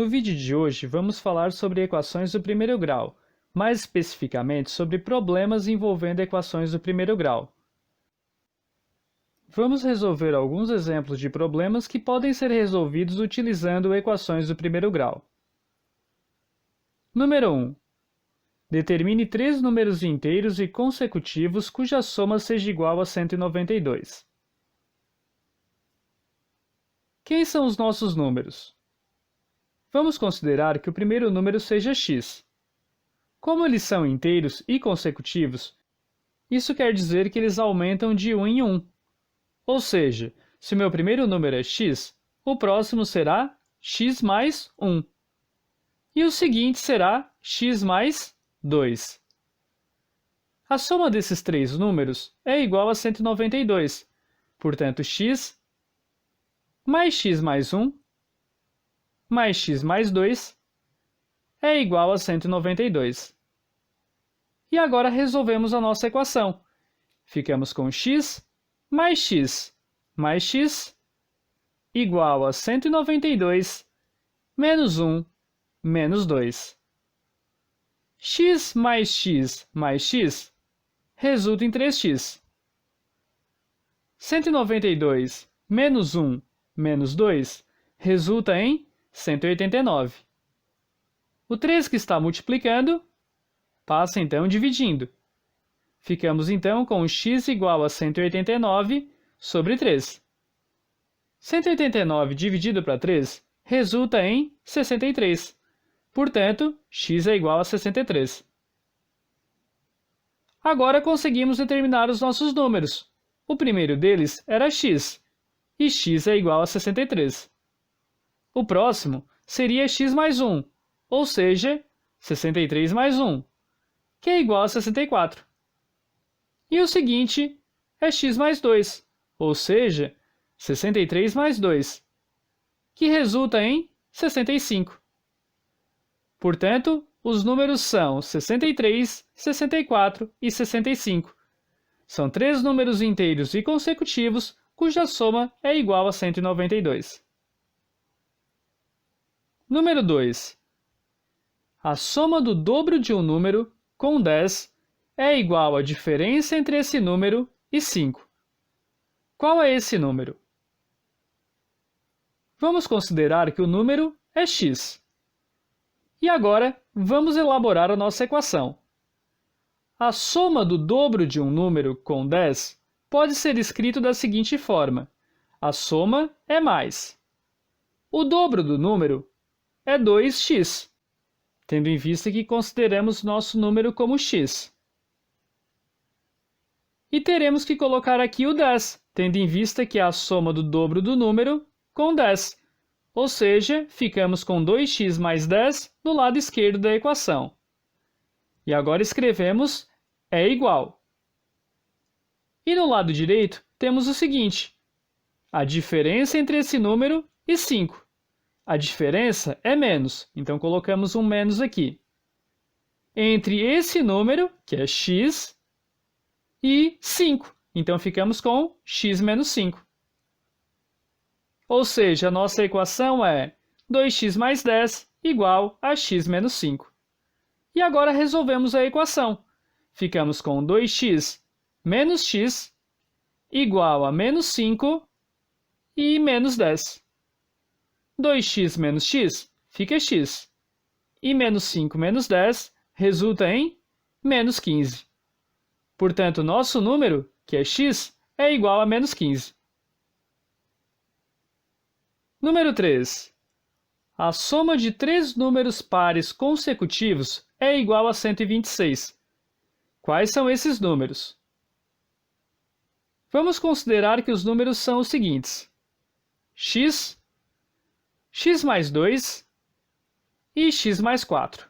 No vídeo de hoje, vamos falar sobre equações do primeiro grau, mais especificamente sobre problemas envolvendo equações do primeiro grau. Vamos resolver alguns exemplos de problemas que podem ser resolvidos utilizando equações do primeiro grau. Número 1. Determine 3 números inteiros e consecutivos cuja soma seja igual a 192. Quem são os nossos números? Vamos considerar que o primeiro número seja x. Como eles são inteiros e consecutivos, isso quer dizer que eles aumentam de 1 em 1. Ou seja, se o meu primeiro número é x, o próximo será x mais 1. E o seguinte será x mais 2. A soma desses três números é igual a 192. Portanto, x mais 1 mais x mais 2 é igual a 192. E agora resolvemos a nossa equação. Ficamos com x mais x igual a 192 menos 1 menos 2. X mais x resulta em 3x. 192 menos 1 menos 2 resulta em 189. O 3 que está multiplicando passa então dividindo. Ficamos então com x igual a 189 sobre 3. 189 dividido para 3 resulta em 63. Portanto, x é igual a 63. Agora conseguimos determinar os nossos números. O primeiro deles era x, e x é igual a 63. O próximo seria x mais 1, ou seja, 63 mais 1, que é igual a 64. E o seguinte é x mais 2, ou seja, 63 mais 2, que resulta em 65. Portanto, os números são 63, 64 e 65. São três números inteiros e consecutivos cuja soma é igual a 192. Número 2. A soma do dobro de um número com 10 é igual à diferença entre esse número e 5. Qual é esse número? Vamos considerar que o número é x. E agora, vamos elaborar a nossa equação. A soma do dobro de um número com 10 pode ser escrito da seguinte forma. A soma é mais. O dobro do número é 2x, tendo em vista que consideramos nosso número como x. E teremos que colocar aqui o 10, tendo em vista que é a soma do dobro do número com 10. Ou seja, ficamos com 2x mais 10 no lado esquerdo da equação. E agora escrevemos é igual. E no lado direito temos o seguinte, a diferença entre esse número e 5. A diferença é menos, então colocamos um menos aqui. Entre esse número, que é x, e 5, então ficamos com x menos 5. Ou seja, a nossa equação é 2x mais 10 igual a x menos 5. E agora resolvemos a equação. Ficamos com 2x menos x igual a menos 5 e menos 10. 2x menos x fica x. E menos 5 menos 10 resulta em menos 15. Portanto, nosso número, que é x, é igual a menos 15. Número 3. A soma de três números pares consecutivos é igual a 126. Quais são esses números? Vamos considerar que os números são os seguintes. X, x mais 2 e x mais 4.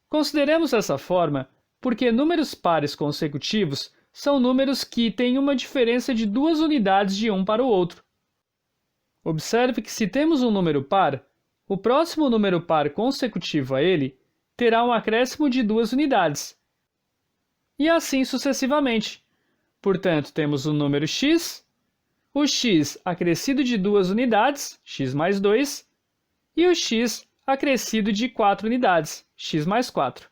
Consideremos dessa forma porque números pares consecutivos são números que têm uma diferença de 2 unidades de um para o outro. Observe que se temos um número par, o próximo número par consecutivo a ele terá um acréscimo de 2 unidades. E assim sucessivamente. Portanto, temos o número x, o x acrescido de 2 unidades, x mais 2, e o x acrescido de 4 unidades, x mais 4.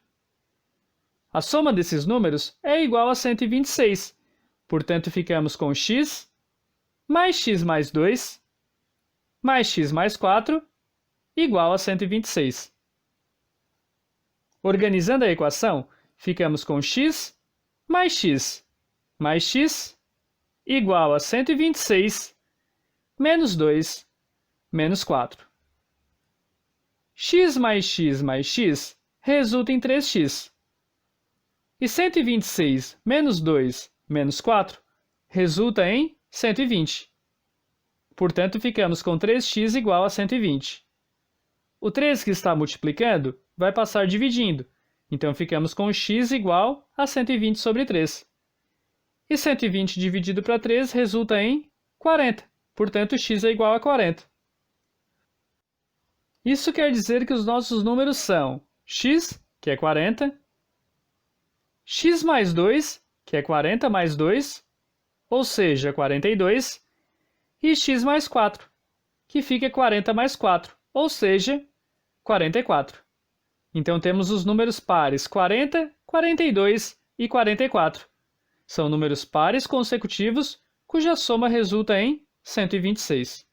A soma desses números é igual a 126, portanto, ficamos com x mais 2 mais x mais 4 igual a 126. Organizando a equação, ficamos com x mais x igual a 126 menos 2 menos 4. X mais x resulta em 3x. E 126 menos 2 menos 4 resulta em 120. Portanto, ficamos com 3x igual a 120. O 3 que está multiplicando vai passar dividindo, então ficamos com x igual a 120 sobre 3. E 120 dividido para 3 resulta em 40, portanto, x é igual a 40. Isso quer dizer que os nossos números são x, que é 40, x mais 2, que é 40 mais 2, ou seja, 42, e x mais 4, que fica 40 mais 4, ou seja, 44. Então, temos os números pares 40, 42 e 44. São números pares consecutivos, cuja soma resulta em 126.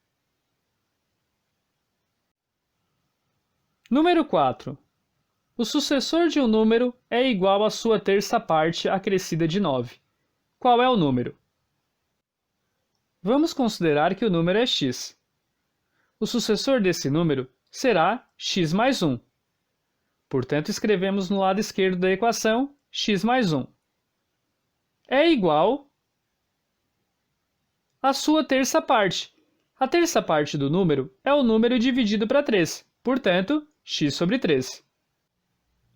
Número 4. O sucessor de um número é igual à sua terça parte acrescida de 9. Qual é o número? Vamos considerar que o número é x. O sucessor desse número será x mais 1. Portanto, escrevemos no lado esquerdo da equação x mais 1. É igual à sua terça parte. A terça parte do número é o número dividido para 3. Portanto, x sobre 3.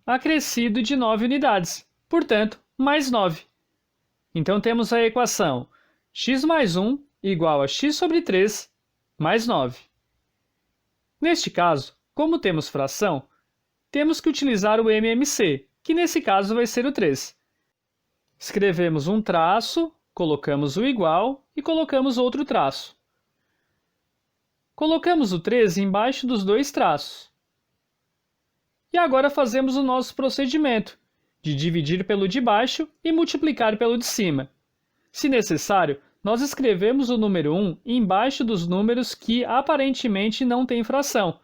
Acrescido de 9 unidades. Portanto, mais 9. Então, temos a equação x mais 1 igual a x sobre 3 mais 9. Neste caso, como temos fração, temos que utilizar o MMC, que nesse caso vai ser o 3. Escrevemos um traço, colocamos o igual e colocamos outro traço. Colocamos o 3 embaixo dos dois traços. E agora fazemos o nosso procedimento de dividir pelo de baixo e multiplicar pelo de cima. Se necessário, nós escrevemos o número 1 embaixo dos números que aparentemente não têm fração.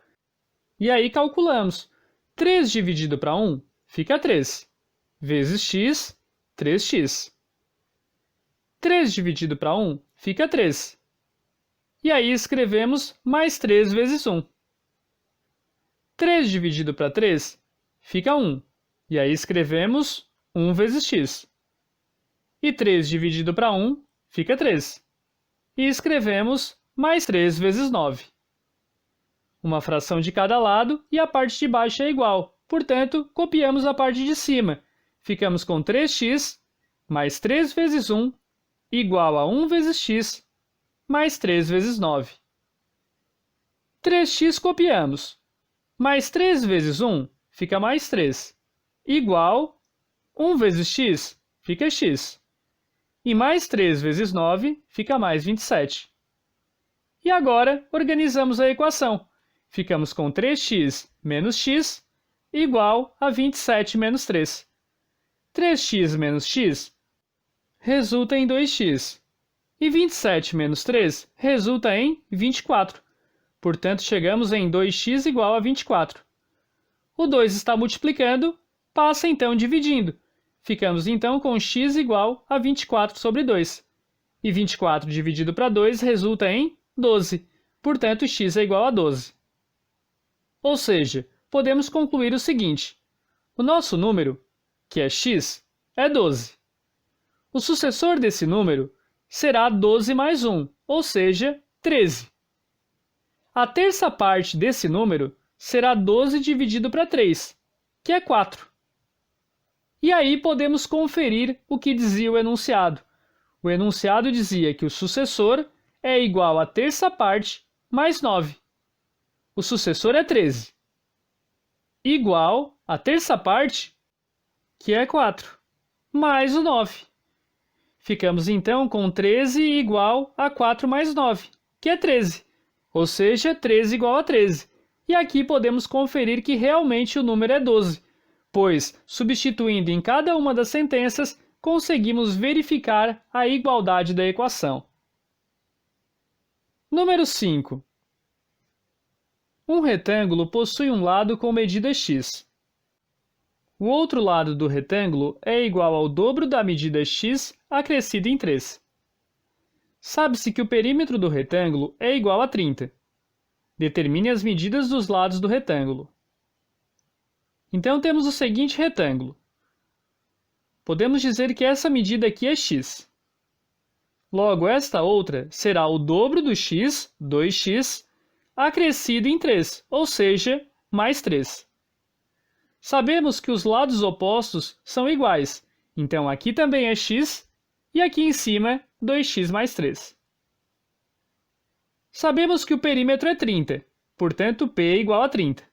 E aí calculamos. 3 dividido para 1 fica 3, vezes x, 3x. 3 dividido para 1 fica 3. E aí escrevemos mais 3 vezes 1. 3 dividido para 3 fica 1. E aí escrevemos 1 vezes x. E 3 dividido para 1 fica 3. E escrevemos mais 3 vezes 9. Uma fração de cada lado e a parte de baixo é igual. Portanto, copiamos a parte de cima. Ficamos com 3x mais 3 vezes 1 igual a 1 vezes x mais 3 vezes 9. 3x copiamos. Mais 3 vezes 1 fica mais 3. Igual 1 vezes x fica x. E mais 3 vezes 9 fica mais 27. E agora, organizamos a equação. Ficamos com 3x menos x igual a 27 menos 3. 3x menos x resulta em 2x. E 27 menos 3 resulta em 24. Portanto, chegamos em 2x igual a 24. O 2 está multiplicando, passa então dividindo. Ficamos então com x igual a 24 sobre 2. E 24 dividido para 2 resulta em 12. Portanto, x é igual a 12. Ou seja, podemos concluir o seguinte. O nosso número, que é x, é 12. O sucessor desse número será 12 mais 1, ou seja, 13. A terça parte desse número será 12 dividido para 3, que é 4. E aí podemos conferir o que dizia o enunciado. O enunciado dizia que o sucessor é igual a terça parte mais 9. O sucessor é 13. Igual a terça parte, que é 4, mais o 9. Ficamos então com 13 igual a 4 mais 9, que é 13. Ou seja, 13 igual a 13. E aqui podemos conferir que realmente o número é 12, pois, substituindo em cada uma das sentenças, conseguimos verificar a igualdade da equação. Número 5. Um retângulo possui um lado com medida x. O outro lado do retângulo é igual ao dobro da medida x acrescida em 3. Sabe-se que o perímetro do retângulo é igual a 30. Determine as medidas dos lados do retângulo. Então, temos o seguinte retângulo. Podemos dizer que essa medida aqui é x. Logo, esta outra será o dobro do x, 2x, acrescido em 3, ou seja, mais 3. Sabemos que os lados opostos são iguais, então aqui também é x e aqui em cima 2x mais 3. Sabemos que o perímetro é 30, portanto P é igual a 30.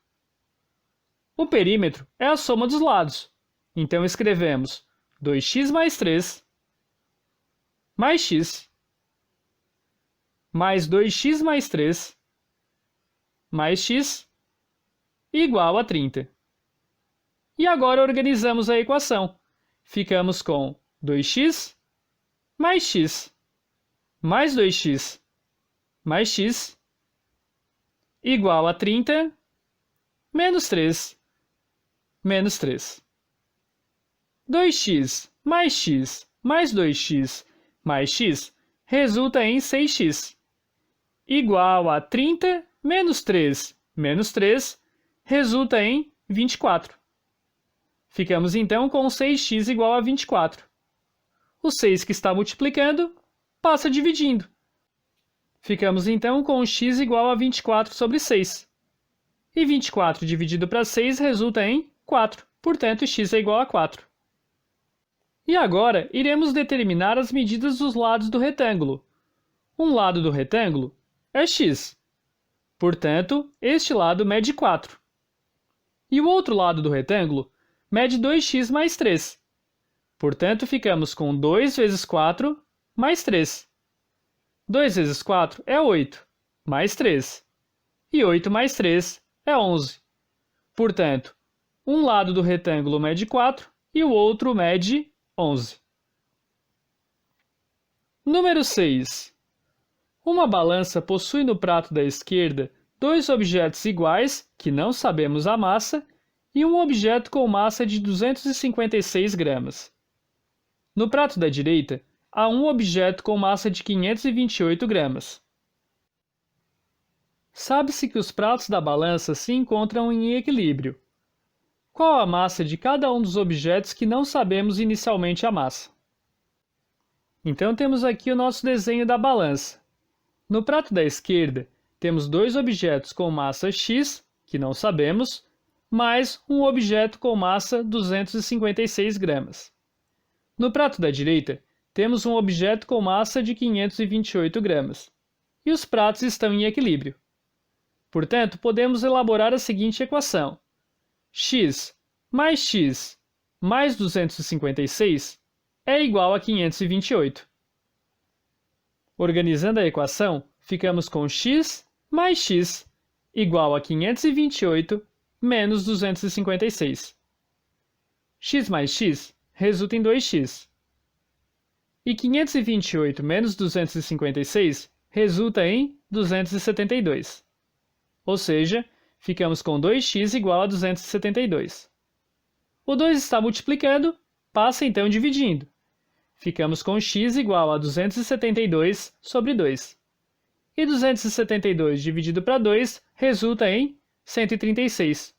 O perímetro é a soma dos lados, então escrevemos 2x mais 3 mais x mais 2x mais 3 mais x igual a 30. E agora organizamos a equação. Ficamos com 2x mais x mais 2x mais x igual a 30 menos 3 menos 3. 2x mais 2x mais x resulta em 6x igual a 30 menos 3 menos 3 resulta em 24. Ficamos então com 6x igual a 24. O 6 que está multiplicando passa dividindo. Ficamos então com x igual a 24 sobre 6. E 24 dividido para 6 resulta em 4, portanto x é igual a 4. E agora iremos determinar as medidas dos lados do retângulo. Um lado do retângulo é x. Portanto, este lado mede 4. E o outro lado do retângulo mede 2x mais 3. Portanto, ficamos com 2 vezes 4 mais 3. 2 vezes 4 é 8, mais 3. E 8 mais 3 é 11. Portanto, um lado do retângulo mede 4 e o outro mede 11. Número 6. Uma balança possui no prato da esquerda dois objetos iguais, que não sabemos a massa, e um objeto com massa de 256 gramas. No prato da direita, há um objeto com massa de 528 gramas. Sabe-se que os pratos da balança se encontram em equilíbrio. Qual a massa de cada um dos objetos que não sabemos inicialmente a massa? Então, temos aqui o nosso desenho da balança. No prato da esquerda, temos dois objetos com massa x, que não sabemos, mais um objeto com massa 256 gramas. No prato da direita, temos um objeto com massa de 528 gramas. E os pratos estão em equilíbrio. Portanto, podemos elaborar a seguinte equação. X mais 256 é igual a 528. Organizando a equação, ficamos com x mais x igual a 528 menos 256. X mais x resulta em 2x. E 528 menos 256 resulta em 272. Ou seja, ficamos com 2x igual a 272. O 2 está multiplicando, passa então dividindo. Ficamos com x igual a 272 sobre 2. E 272 dividido para 2 resulta em 136.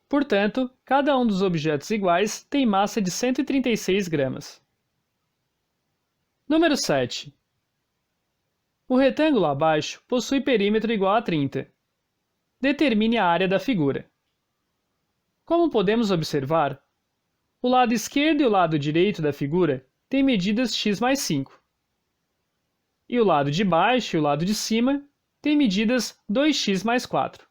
Portanto, cada um dos objetos iguais tem massa de 136 gramas. Número 7. O retângulo abaixo possui perímetro igual a 30. Determine a área da figura. Como podemos observar, o lado esquerdo e o lado direito da figura têm medidas x mais 5. E o lado de baixo e o lado de cima têm medidas 2x mais 4.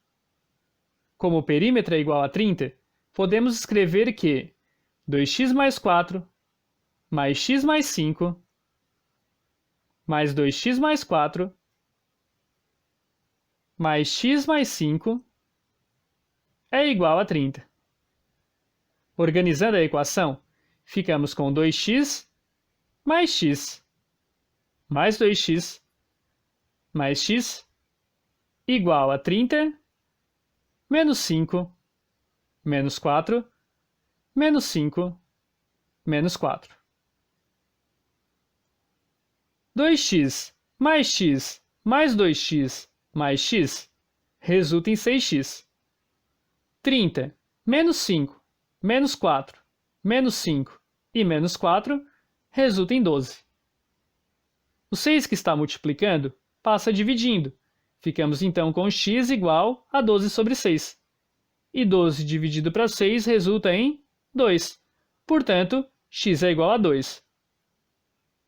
Como o perímetro é igual a 30, podemos escrever que 2x mais 4 mais x mais 5 mais 2x mais 4 mais x mais 5 é igual a 30. Organizando a equação, ficamos com 2x mais x mais 2x mais x igual a 30 menos 5 menos 4 menos 5 menos 4. 2x mais 2x mais x resulta em 6x. 30 menos 5 menos 4 menos 5 e menos 4 resulta em 12. O 6 que está multiplicando passa dividindo. Ficamos então com x igual a 12 sobre 6. E 12 dividido para 6 resulta em 2. Portanto, x é igual a 2.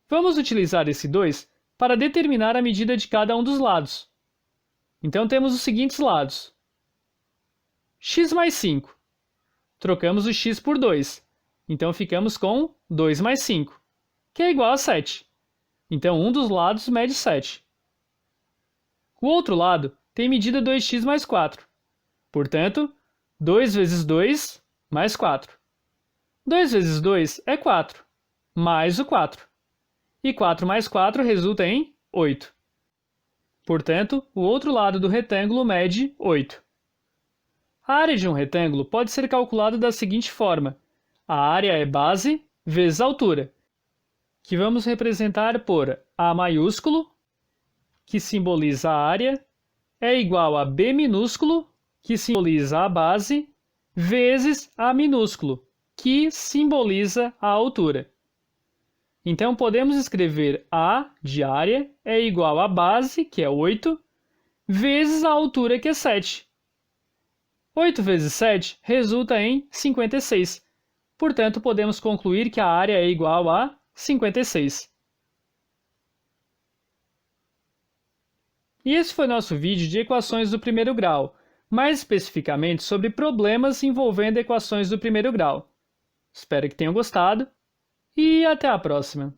Vamos utilizar esse 2 para determinar a medida de cada um dos lados. Então temos os seguintes lados. X mais 5. Trocamos o x por 2. Então ficamos com 2 mais 5, que é igual a 7. Então um dos lados mede 7. O outro lado tem medida 2x mais 4. Portanto, 2 vezes 2 mais 4. 2 vezes 2 é 4, mais o 4. E 4 mais 4 resulta em 8. Portanto, o outro lado do retângulo mede 8. A área de um retângulo pode ser calculada da seguinte forma. A área é base vezes altura, que vamos representar por A maiúsculo, que simboliza a área, é igual a B minúsculo, que simboliza a base, vezes A minúsculo, que simboliza a altura. Então, podemos escrever A de área é igual a base, que é 8, vezes a altura, que é 7. 8 vezes 7 resulta em 56. Portanto, podemos concluir que a área é igual a 56. E esse foi nosso vídeo de equações do primeiro grau, mais especificamente sobre problemas envolvendo equações do primeiro grau. Espero que tenham gostado e até a próxima!